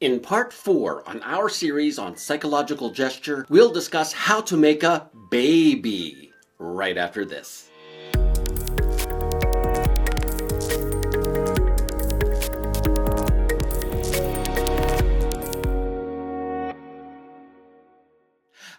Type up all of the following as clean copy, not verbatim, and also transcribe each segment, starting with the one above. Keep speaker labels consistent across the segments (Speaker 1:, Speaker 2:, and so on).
Speaker 1: In part 4 on our series on psychological gesture, we'll discuss how to make a baby right after this.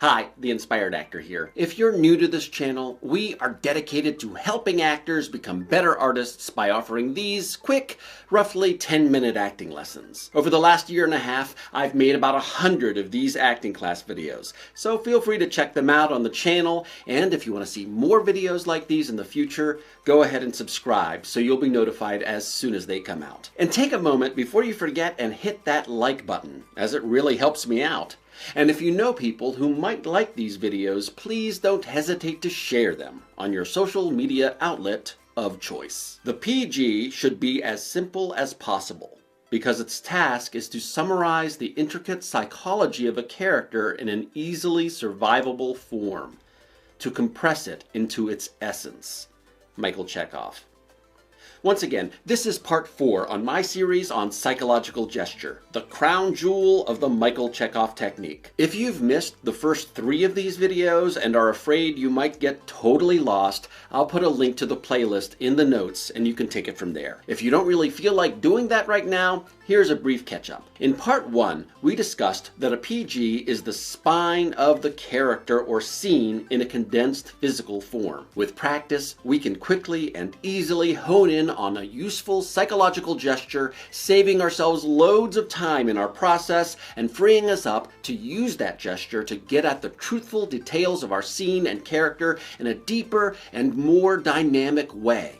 Speaker 1: Hi, the Inspired Actor here. If you're new to this channel, we are dedicated to helping actors become better artists by offering these quick, roughly 10-minute acting lessons. Over the last year and a half, I've made about 100 of these acting class videos, so feel free to check them out on the channel, and if you want to see more videos like these in the future, go ahead and subscribe so you'll be notified as soon as they come out. And take a moment before you forget and hit that like button, as it really helps me out. And if you know people who might like these videos, please don't hesitate to share them on your social media outlet of choice. The PG should be as simple as possible, because its task is to summarize the intricate psychology of a character in an easily survivable form, to compress it into its essence. Michael Chekhov. Once again, this is part 4 on my series on psychological gesture, the crown jewel of the MichaelChekhov technique. If you've missed the first 3 of these videos and are afraid you might get totally lost, I'll put a link to the playlist in the notes and you can take it from there. If you don't really feel like doing that right now, here's a brief catch-up. In part 1, we discussed that a PG is the spine of the character or scene in a condensed physical form. With practice, we can quickly and easily hone in on a useful psychological gesture, saving ourselves loads of time in our process and freeing us up to use that gesture to get at the truthful details of our scene and character in a deeper and more dynamic way.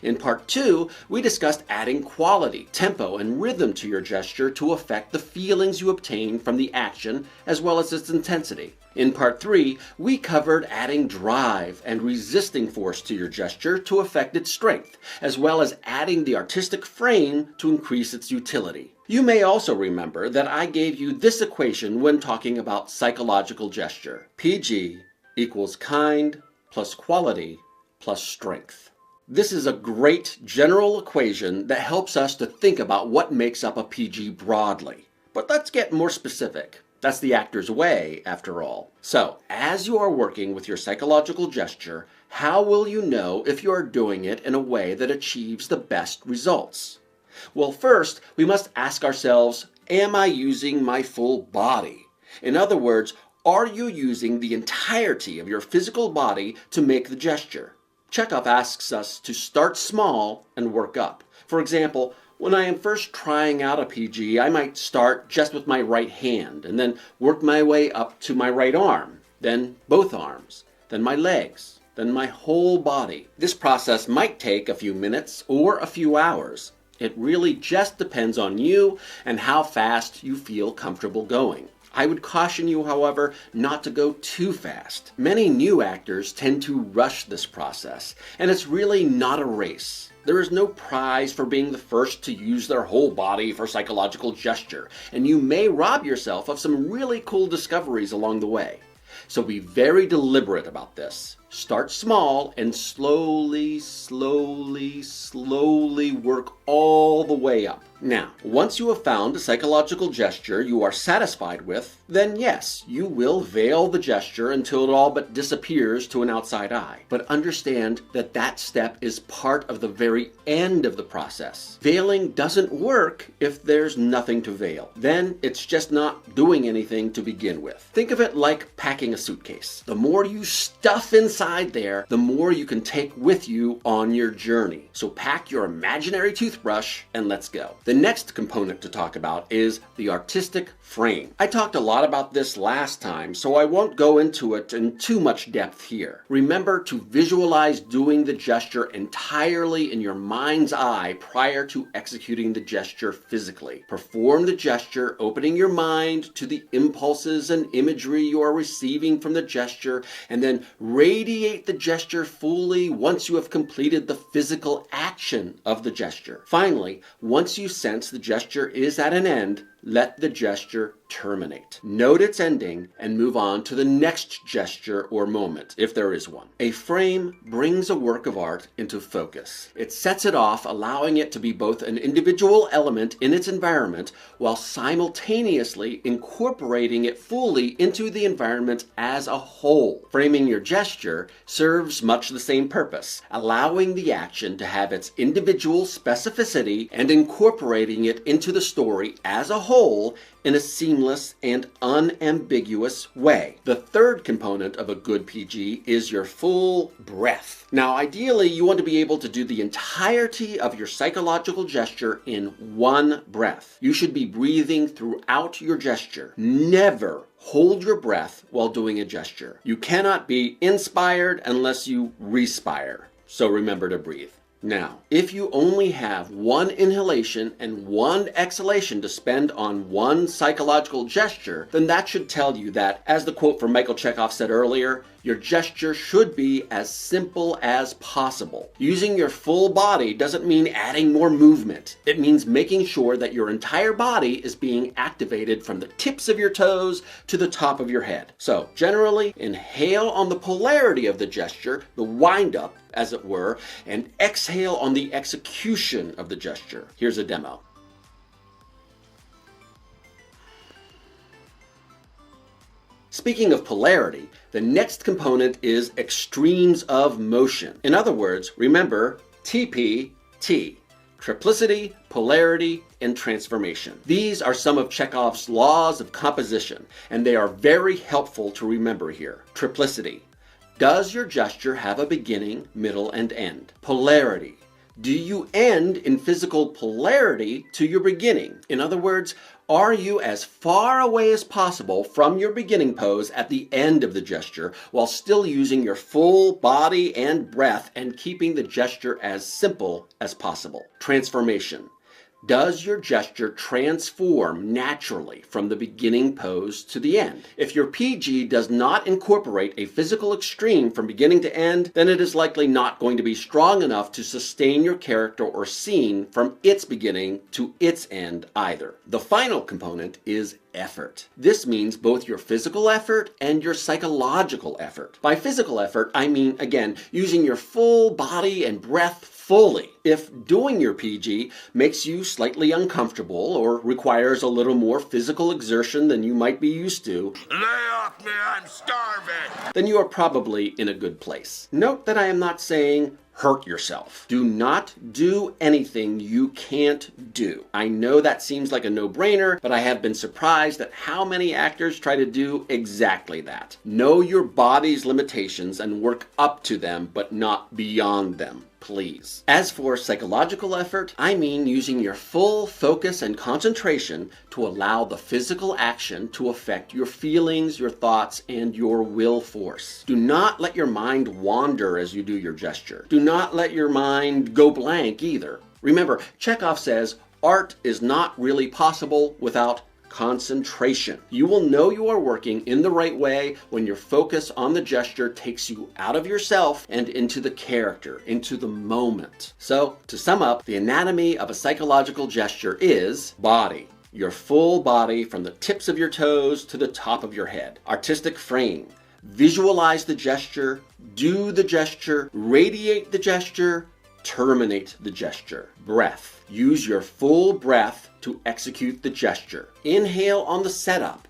Speaker 1: In part 2, we discussed adding quality, tempo, and rhythm to your gesture to affect the feelings you obtain from the action as well as its intensity. In part 3, we covered adding drive and resisting force to your gesture to affect its strength, as well as adding the artistic frame to increase its utility. You may also remember that I gave you this equation when talking about psychological gesture. PG equals kind plus quality plus strength. This is a great general equation that helps us to think about what makes up a PG broadly. But let's get more specific. That's the actor's way, after all. So, as you are working with your psychological gesture, how will you know if you are doing it in a way that achieves the best results? Well, first, we must ask ourselves, am I using my full body? In other words, are you using the entirety of your physical body to make the gesture? Chekhov asks us to start small and work up. For example, when I am first trying out a PG, I might start just with my right hand and then work my way up to my right arm, then both arms, then my legs, then my whole body. This process might take a few minutes or a few hours. It really just depends on you and how fast you feel comfortable going. I would caution you, however, not to go too fast. Many new actors tend to rush this process, and it's really not a race. There is no prize for being the first to use their whole body for psychological gesture, and you may rob yourself of some really cool discoveries along the way. So be very deliberate about this. Start small and slowly work all the way up. Now, once you have found a psychological gesture you are satisfied with, then yes, you will veil the gesture until it all but disappears to an outside eye. But understand that that step is part of the very end of the process. Veiling doesn't work if there's nothing to veil. Then it's just not doing anything to begin with. Think of it like packing a suitcase. The more you stuff inside there, the more you can take with you on your journey. So pack your imaginary toothbrush and let's go. The next component to talk about is the artistic frame. I talked a lot about this last time, so I won't go into it in too much depth here. Remember to visualize doing the gesture entirely in your mind's eye prior to executing the gesture physically. Perform the gesture, opening your mind to the impulses and imagery you are receiving from the gesture, and then radiate the gesture fully once you have completed the physical action of the gesture. Finally, once you sense the gesture is at an end, let the gesture terminate. Note its ending and move on to the next gesture or moment, if there is one. A frame brings a work of art into focus. It sets it off, allowing it to be both an individual element in its environment while simultaneously incorporating it fully into the environment as a whole. Framing your gesture serves much the same purpose, allowing the action to have its individual specificity and incorporating it into the story as a whole in a seamless and unambiguous way. The third component of a good PG is your full breath. Now, ideally, you want to be able to do the entirety of your psychological gesture in one breath. You should be breathing throughout your gesture. Never hold your breath while doing a gesture. You cannot be inspired unless you respire. So remember to breathe. Now, if you only have one inhalation and one exhalation to spend on one psychological gesture, then that should tell you that, as the quote from Michael Chekhov said earlier, your gesture should be as simple as possible. Using your full body doesn't mean adding more movement. It means making sure that your entire body is being activated from the tips of your toes to the top of your head. So, generally, inhale on the polarity of the gesture, the wind-up, as it were, and exhale on the execution of the gesture. Here's a demo. Speaking of polarity, the next component is extremes of motion. In other words, remember TP-T. Triplicity, polarity, and transformation. These are some of Chekhov's laws of composition, and they are very helpful to remember here. Triplicity. Does your gesture have a beginning, middle, and end? Polarity. Do you end in physical polarity to your beginning? In other words, are you as far away as possible from your beginning pose at the end of the gesture while still using your full body and breath and keeping the gesture as simple as possible? Transformation. Does your gesture transform naturally from the beginning pose to the end? If your PG does not incorporate a physical extreme from beginning to end, then it is likely not going to be strong enough to sustain your character or scene from its beginning to its end either. The final component is effort. This means both your physical effort and your psychological effort. By physical effort, I mean, again, using your full body and breath fully. If doing your PG makes you slightly uncomfortable or requires a little more physical exertion than you might be used to, lay off me, I'm starving, then you are probably in a good place. Note that I am not saying hurt yourself. Do not do anything you can't do. I know that seems like a no-brainer, but I have been surprised at how many actors try to do exactly that. Know your body's limitations and work up to them, but not beyond them. Please. As for psychological effort, I mean using your full focus and concentration to allow the physical action to affect your feelings, your thoughts, and your will force. Do not let your mind wander as you do your gesture. Do not let your mind go blank either. Remember, Chekhov says, art is not really possible without concentration. You will know you are working in the right way when your focus on the gesture takes you out of yourself and into the character, into the moment. So, to sum up, the anatomy of a psychological gesture is body. Your full body from the tips of your toes to the top of your head. Artistic frame. Visualize the gesture, do the gesture, radiate the gesture, terminate the gesture. Breath. Use your full breath to execute the gesture. Inhale on the setup.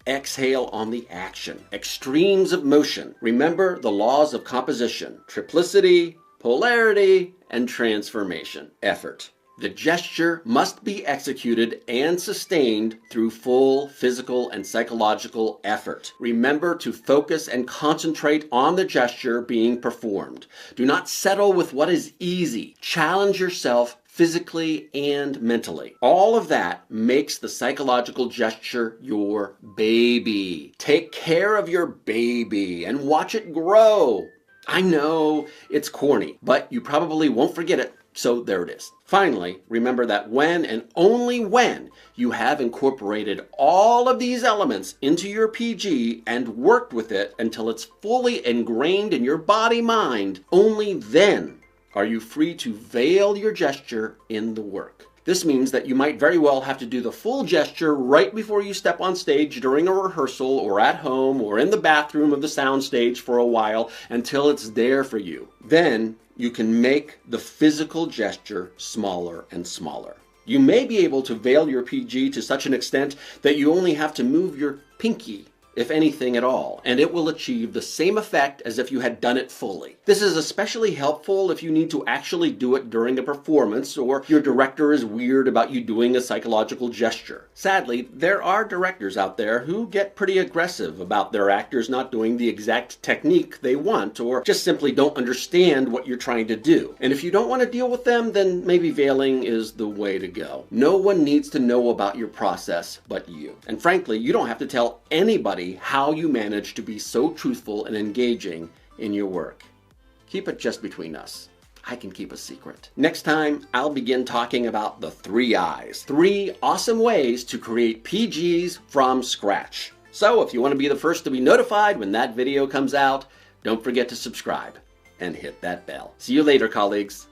Speaker 1: Exhale on the action. Extremes of motion. Remember the laws of composition. Triplicity, polarity, and transformation. Effort. The gesture must be executed and sustained through full physical and psychological effort. Remember to focus and concentrate on the gesture being performed. Do not settle with what is easy. Challenge yourself physically and mentally. All of that makes the psychological gesture your baby. Take care of your baby and watch it grow. I know it's corny, but you probably won't forget it. So there it is. Finally, remember that when and only when you have incorporated all of these elements into your PG and worked with it until it's fully ingrained in your body-mind, only then are you free to veil your gesture in the work. This means that you might very well have to do the full gesture right before you step on stage during a rehearsal or at home or in the bathroom of the soundstage for a while until it's there for you. Then you can make the physical gesture smaller and smaller. You may be able to veil your PG to such an extent that you only have to move your pinky, if anything at all, and it will achieve the same effect as if you had done it fully. This is especially helpful if you need to actually do it during a performance or your director is weird about you doing a psychological gesture. Sadly, there are directors out there who get pretty aggressive about their actors not doing the exact technique they want or just simply don't understand what you're trying to do. And if you don't want to deal with them, then maybe veiling is the way to go. No one needs to know about your process but you. And frankly, you don't have to tell anybody how you manage to be so truthful and engaging in your work. Keep it just between us. I can keep a secret. Next time, I'll begin talking about the 3 I's. 3 awesome ways to create PGs from scratch. So if you want to be the first to be notified when that video comes out, don't forget to subscribe and hit that bell. See you later, colleagues.